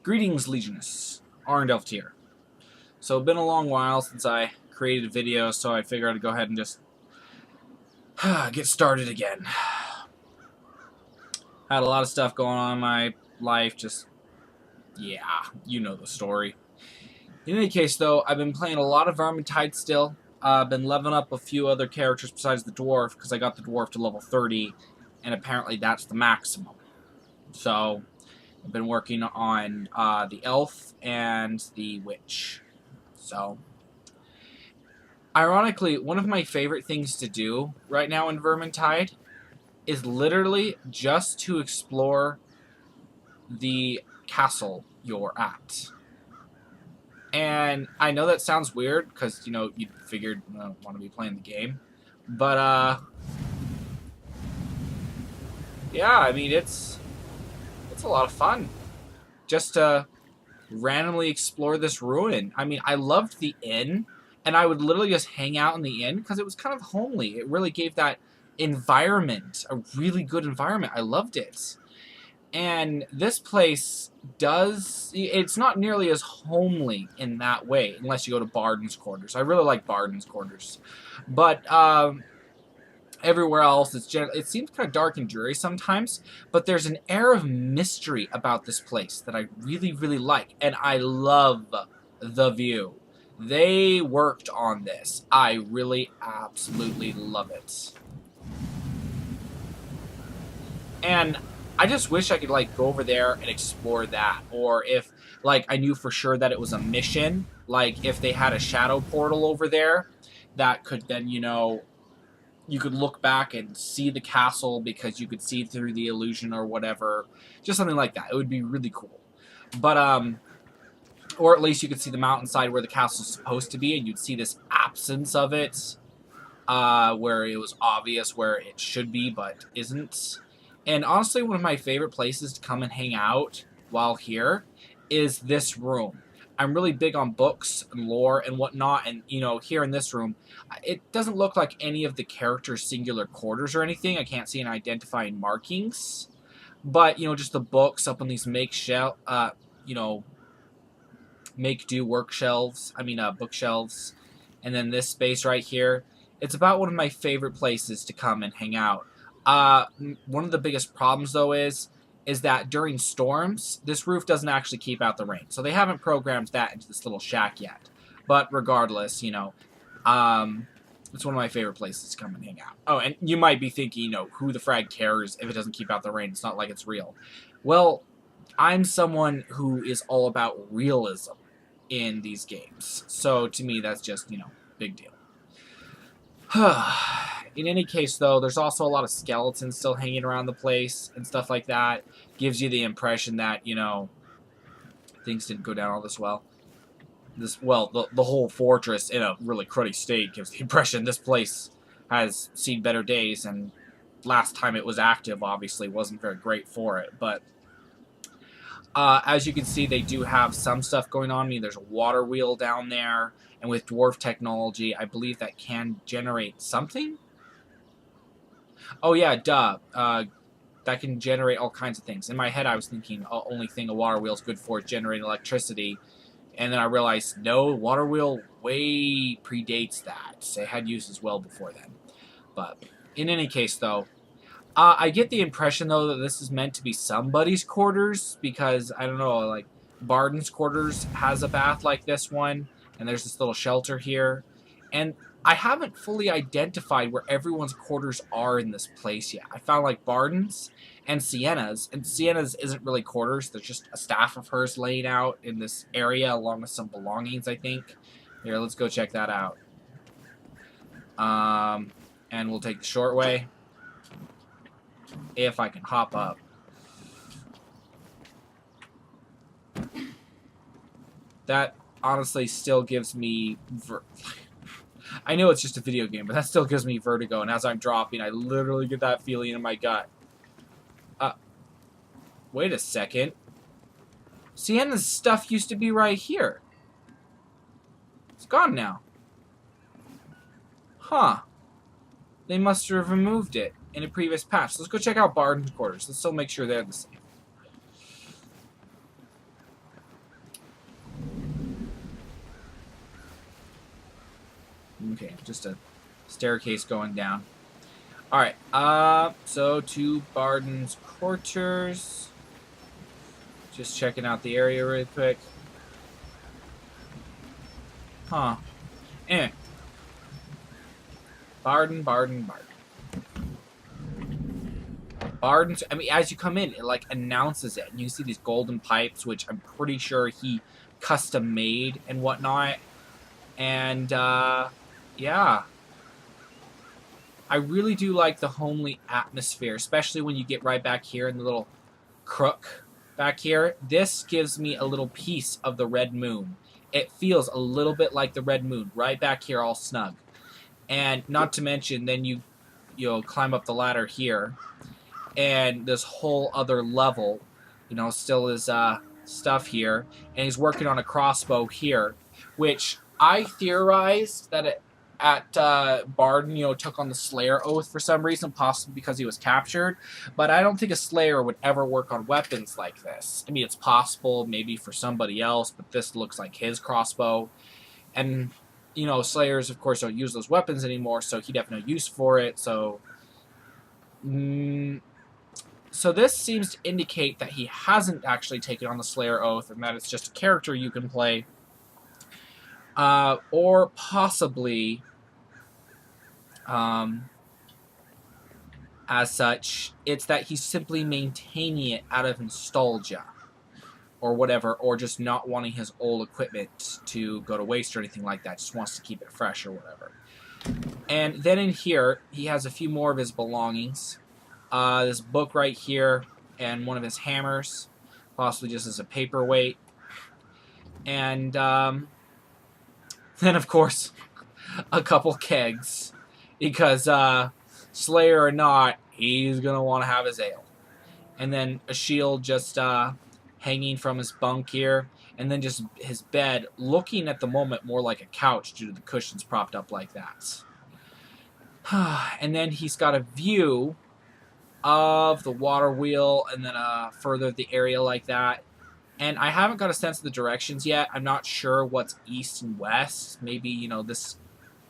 Greetings, Legunus. Arndelft here. So it's been a long while since I created a video, so I figured I'd go ahead and just get started again. Had a lot of stuff going on in my life, yeah, you know the story. In any case, though, I've been playing a lot of Vermintide still. I've been leveling up a few other characters besides the dwarf, because I got the dwarf to level 30, and apparently that's the maximum. So I've been working on the elf and the witch. So, ironically, one of my favorite things to do right now in Vermintide is literally just to explore the castle you're at. And I know that sounds weird because, you know, you figured I don't want to be playing the game. But, yeah, I mean, it's a lot of fun just to randomly explore this ruin. I mean, I loved the inn, and I would literally just hang out in the inn because it was kind of homely. It really gave that environment a really good environment. I loved it. And this place it's not nearly as homely in that way, unless you go to Bardin's quarters. I really like Bardin's quarters. But, everywhere else, it seems kind of dark and dreary sometimes, but there's an air of mystery about this place that I really, really like, and I love the view. They worked on this. I really, absolutely love it. And I just wish I could, like, go over there and explore that, or if, like, I knew for sure that it was a mission, like, if they had a shadow portal over there, that could then, you know, you could look back and see the castle because you could see through the illusion or whatever. Just something like that. It would be really cool. But, or at least you could see the mountainside where the castle's supposed to be, and you'd see this absence of it, where it was obvious where it should be, but isn't. And honestly, one of my favorite places to come and hang out while here is this room. I'm really big on books and lore and whatnot, and, you know, here in this room, it doesn't look like any of the characters' singular quarters or anything. I can't see any identifying markings, but, you know, just the books up on these make-do bookshelves, and then this space right here. It's about one of my favorite places to come and hang out. One of the biggest problems, though, is that during storms, this roof doesn't actually keep out the rain. So they haven't programmed that into this little shack yet. But regardless, you know, it's one of my favorite places to come and hang out. Oh, and you might be thinking, you know, who the frag cares if it doesn't keep out the rain? It's not like it's real. Well, I'm someone who is all about realism in these games. So to me, that's just, you know, big deal. In any case, though, there's also a lot of skeletons still hanging around the place and stuff like that. Gives you the impression that, you know, things didn't go down all this well. The whole fortress in a really cruddy state gives the impression this place has seen better days, and last time it was active, obviously, wasn't very great for it. But as you can see, they do have some stuff going on. I mean, there's a water wheel down there, and with dwarf technology, I believe that can generate something. Oh, yeah, duh. That can generate all kinds of things. In my head, I was thinking the only thing a water wheel is good for is generating electricity. And then I realized, no, water wheel way predates that. It had uses well before then. But in any case, though, I get the impression, though, that this is meant to be somebody's quarters. Because, I don't know, like, Bardin's quarters has a bath like this one. And there's this little shelter here. And I haven't fully identified where everyone's quarters are in this place yet. I found, like, Bardin's and Sienna's. And Sienna's isn't really quarters. There's just a staff of hers laying out in this area along with some belongings, I think. Here, let's go check that out. And we'll take the short way. If I can hop up. That honestly still gives me... I know it's just a video game, but that still gives me vertigo, and as I'm dropping, I literally get that feeling in my gut. Wait a second. Sienna's stuff used to be right here. It's gone now. Huh. They must have removed it in a previous patch. Let's go check out Bardin's quarters. Let's still make sure they're the same. Okay, just a staircase going down. All right. So to Bardin's quarters. Just checking out the area really quick. Huh. Anyway. Bardin. Bardin's, I mean, as you come in, it like announces it. And you see these golden pipes, which I'm pretty sure he custom made and whatnot. And, yeah. I really do like the homely atmosphere, especially when you get right back here in the little crook back here. This gives me a little piece of the red moon. It feels a little bit like the red moon, right back here all snug. And not to mention, then you'll climb up the ladder here, and this whole other level, still is stuff here, and he's working on a crossbow here, which I theorized that at Bardin, took on the Slayer Oath for some reason, possibly because he was captured, but I don't think a Slayer would ever work on weapons like this. I mean, it's possible, maybe for somebody else, but this looks like his crossbow, and, Slayers, of course, don't use those weapons anymore, so he'd have no use for it, so... So this seems to indicate that he hasn't actually taken on the Slayer Oath, and that it's just a character you can play. Or possibly, as such, it's that he's simply maintaining it out of nostalgia, or whatever, or just not wanting his old equipment to go to waste or anything like that, just wants to keep it fresh or whatever. And then in here, he has a few more of his belongings. This book right here, and one of his hammers, possibly just as a paperweight. And then, of course, a couple kegs, because Slayer or not, he's going to want to have his ale. And then a shield just hanging from his bunk here, and then just his bed, looking at the moment more like a couch due to the cushions propped up like that. And then he's got a view of the water wheel, and then further the area like that. And I haven't got a sense of the directions yet. I'm not sure what's east and west. Maybe, this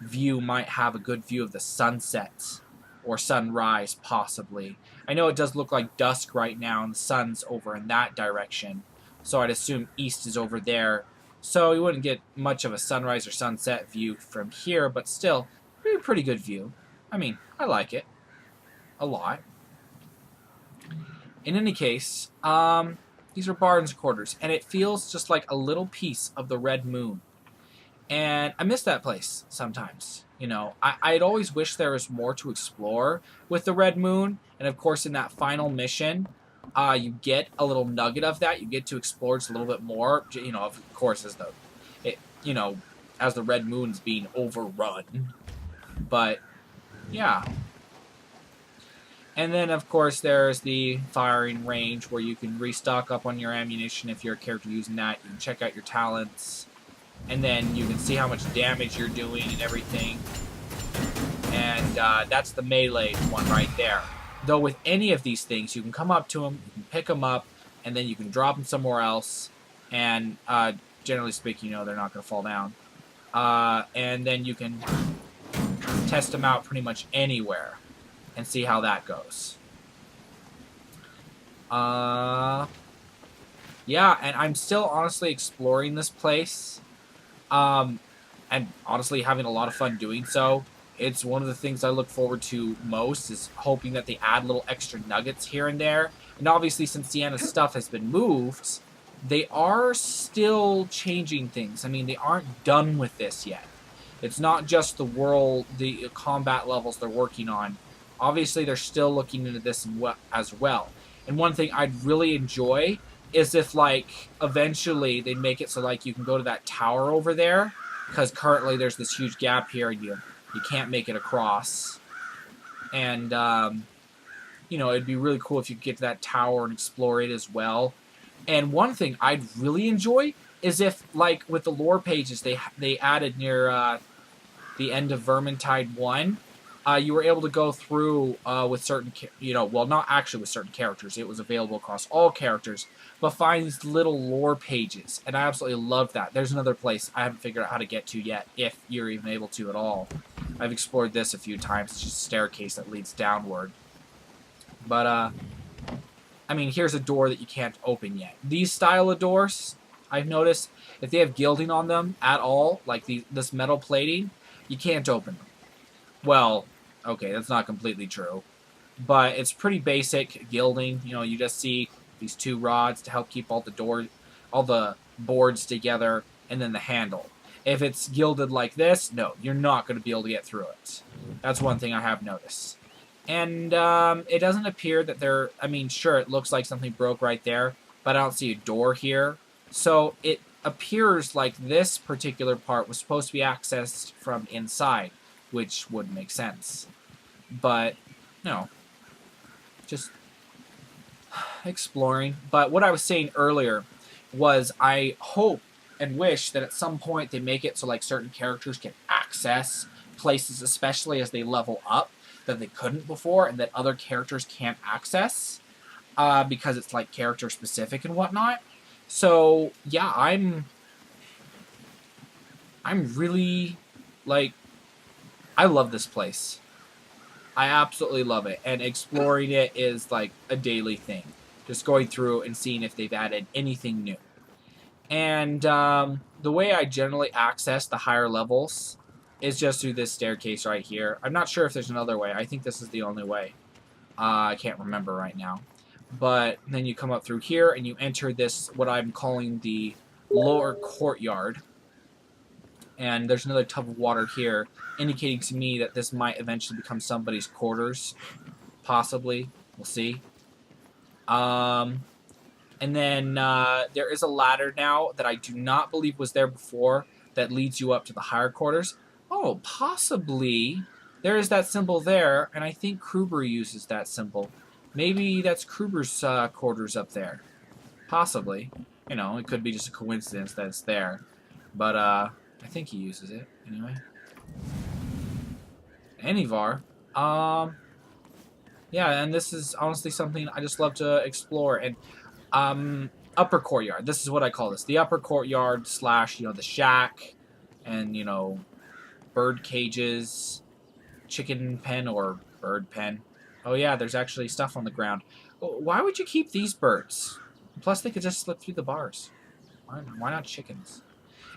view might have a good view of the sunset or sunrise, possibly. I know it does look like dusk right now, and the sun's over in that direction. So I'd assume east is over there. So you wouldn't get much of a sunrise or sunset view from here, but still, a pretty good view. I mean, I like it a lot. In any case, these are Bardin's quarters, and it feels just like a little piece of the red moon. And I miss that place sometimes. I'd always wish there was more to explore with the red moon, and of course in that final mission, you get a little nugget of that. You get to explore just a little bit more, of course as the red moon's being overrun. But, yeah. And then, of course, there's the firing range where you can restock up on your ammunition if you're a character using that. You can check out your talents. And then you can see how much damage you're doing and everything. And that's the melee one right there. Though with any of these things, you can come up to them, you can pick them up, and then you can drop them somewhere else. And generally speaking, they're not going to fall down. And then you can test them out pretty much anywhere and see how that goes. Yeah, and I'm still honestly exploring this place. And honestly having a lot of fun doing so. It's one of the things I look forward to most, is hoping that they add little extra nuggets here and there. And obviously, since Sienna's stuff has been moved, they are still changing things. I mean, they aren't done with this yet. It's not just the combat levels they're working on. Obviously, they're still looking into this as well. And one thing I'd really enjoy is if, eventually they'd make it so, you can go to that tower over there, because currently there's this huge gap here, and you can't make it across. And, it'd be really cool if you could get to that tower and explore it as well. And one thing I'd really enjoy is if, with the lore pages they added near the end of Vermintide 1, you were able to go through with certain, well, not actually with certain characters. It was available across all characters, but find these little lore pages, and I absolutely love that. There's another place I haven't figured out how to get to yet, if you're even able to at all. I've explored this a few times. It's just a staircase that leads downward. But, I mean, here's a door that you can't open yet. These style of doors, I've noticed, if they have gilding on them at all, like this metal plating, you can't open them. Well, okay, that's not completely true, but it's pretty basic gilding. You just see these two rods to help keep all the boards together, and then the handle. If it's gilded like this, no, you're not going to be able to get through it. That's one thing I have noticed. And it doesn't appear that there. I mean, sure, it looks like something broke right there, but I don't see a door here. So it appears like this particular part was supposed to be accessed from inside, which would make sense. But, just exploring. But what I was saying earlier was I hope and wish that at some point they make it so like certain characters can access places, especially as they level up, that they couldn't before, and that other characters can't access because it's like character specific and whatnot. So yeah, I'm really like, I love this place. I absolutely love it, and exploring it is like a daily thing. Just going through and seeing if they've added anything new. And the way I generally access the higher levels is just through this staircase right here. I'm not sure if there's another way. I think this is the only way. I can't remember right now. But then you come up through here and you enter this, what I'm calling the lower courtyard. And there's another tub of water here, indicating to me that this might eventually become somebody's quarters. Possibly. We'll see. And then there is a ladder now that I do not believe was there before that leads you up to the higher quarters. Oh, possibly. There is that symbol there, and I think Kruber uses that symbol. Maybe that's Kruber's quarters up there. Possibly. It could be just a coincidence that it's there. But, I think he uses it, anyway. Anivar. Yeah, and this is honestly something I just love to explore. And, upper courtyard. This is what I call this. The upper courtyard / the shack. And, bird cages. Chicken pen or bird pen. Oh, yeah, there's actually stuff on the ground. Why would you keep these birds? Plus, they could just slip through the bars. Why not chickens?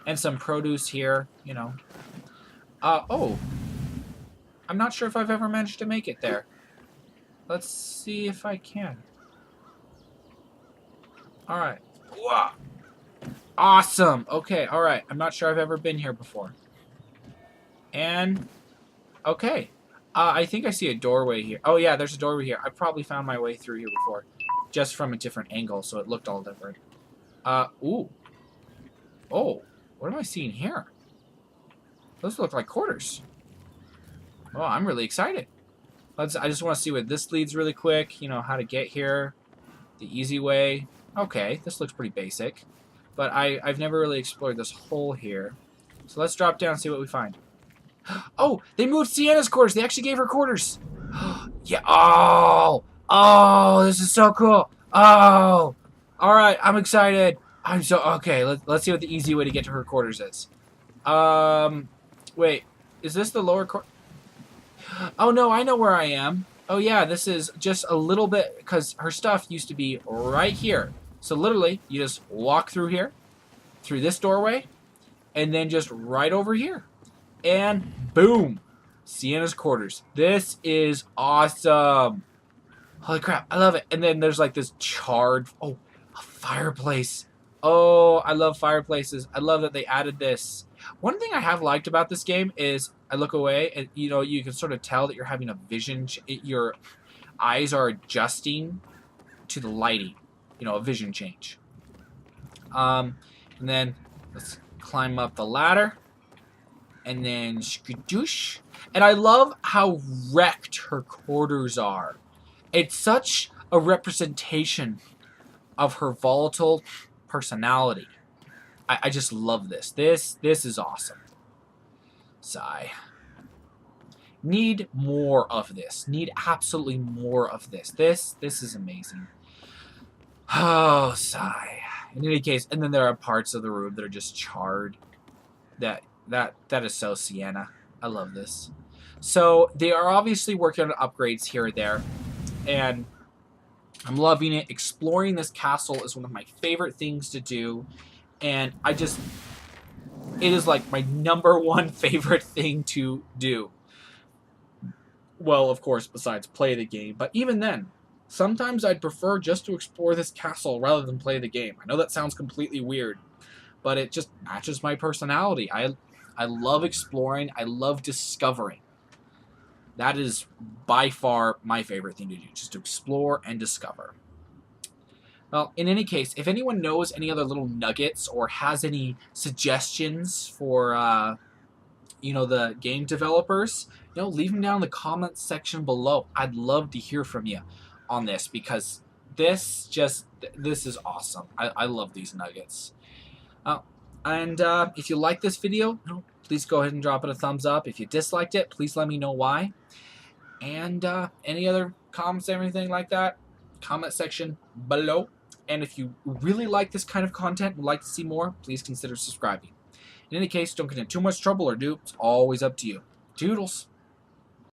And some produce here, oh. I'm not sure if I've ever managed to make it there. Let's see if I can. Alright. Awesome. Okay, alright. I'm not sure I've ever been here before. And, okay. I think I see a doorway here. Oh, yeah, there's a doorway here. I probably found my way through here before. Just from a different angle, so it looked all different. Ooh. Oh. What am I seeing here? Those look like quarters. Oh, I'm really excited. I just want to see where this leads really quick. How to get here. The easy way. Okay, this looks pretty basic. But I've never really explored this hole here. So let's drop down and see what we find. Oh, they moved Sienna's quarters. They actually gave her quarters. Yeah. Oh, this is so cool. Oh. All right, I'm excited. Okay. Let's see what the easy way to get to her quarters is. Wait, is this the lower court? Oh no, I know where I am. Oh yeah, this is just a little bit because her stuff used to be right here. So literally, you just walk through here, through this doorway, and then just right over here, and boom, Sienna's quarters. This is awesome. Holy crap, I love it. And then there's like this charred, a fireplace. Oh, I love fireplaces. I love that they added this. One thing I have liked about this game is I look away and, you can sort of tell that you're having a vision. Your eyes are adjusting to the lighting. A vision change. And then let's climb up the ladder. And then skadoosh. And I love how wrecked her quarters are. It's such a representation of her volatile personality. I just love this. This is awesome. Sigh. Need more of this. Need absolutely more of this. This is amazing. Oh, sigh. In any case, and then there are parts of the room that are just charred. That is so Sienna. I love this. So they are obviously working on upgrades here and there, and I'm loving it. Exploring this castle is one of my favorite things to do, and it is like my #1 favorite thing to do. Well, of course, besides play the game, but even then, sometimes I'd prefer just to explore this castle rather than play the game. I know that sounds completely weird, but it just matches my personality. I love exploring. I love discovering. That is by far my favorite thing to do, just to explore and discover. Well, in any case, if anyone knows any other little nuggets or has any suggestions for, the game developers, leave them down in the comments section below. I'd love to hear from you on this because this is awesome. I love these nuggets. And if you like this video, please go ahead and drop it a thumbs up. If you disliked it, please let me know why. And any other comments, everything like that, comment section below. And if you really like this kind of content and would like to see more, please consider subscribing. In any case, don't get in too much trouble or do. It's always up to you. Toodles.